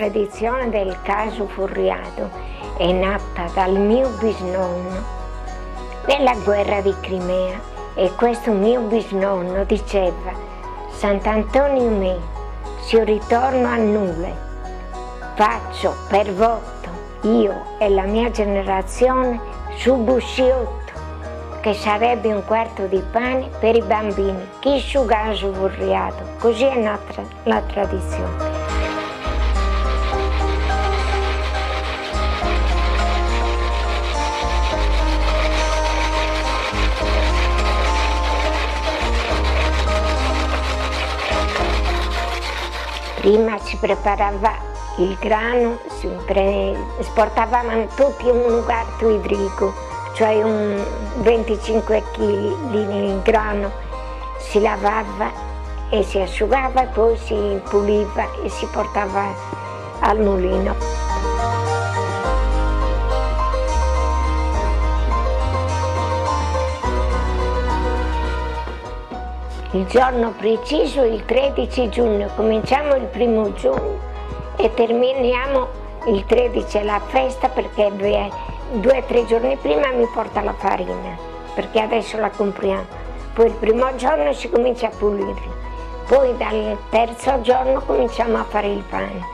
tradizione del Casu Furriadu è nata dal mio bisnonno nella guerra di Crimea, e questo mio bisnonno diceva: Sant'Antonio mio, se io ritorno a Nule, faccio per voto io e la mia generazione su busciotto, che sarebbe un quarto di pane per i bambini, chi su Casu Furriadu. Così è nata la tradizione. Prima si preparava il grano, portavamo tutti un quarto idrico, cioè un 25 kg di grano, si lavava e si asciugava e poi si puliva e si portava al mulino. Il giorno preciso è il 13 giugno, cominciamo il 1° giugno e terminiamo il 13, è la festa, perché 2 o 3 giorni prima mi porta la farina, perché adesso la compriamo. Poi il 1° giorno si comincia a pulirla, poi dal 3° giorno cominciamo a fare il pane.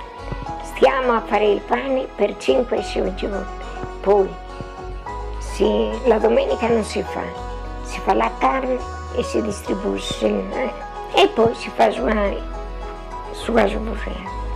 Stiamo a fare il pane per 5-6 giorni, poi la domenica non si fa la carne e si distribuisce e poi si fa su Casu Furriadu.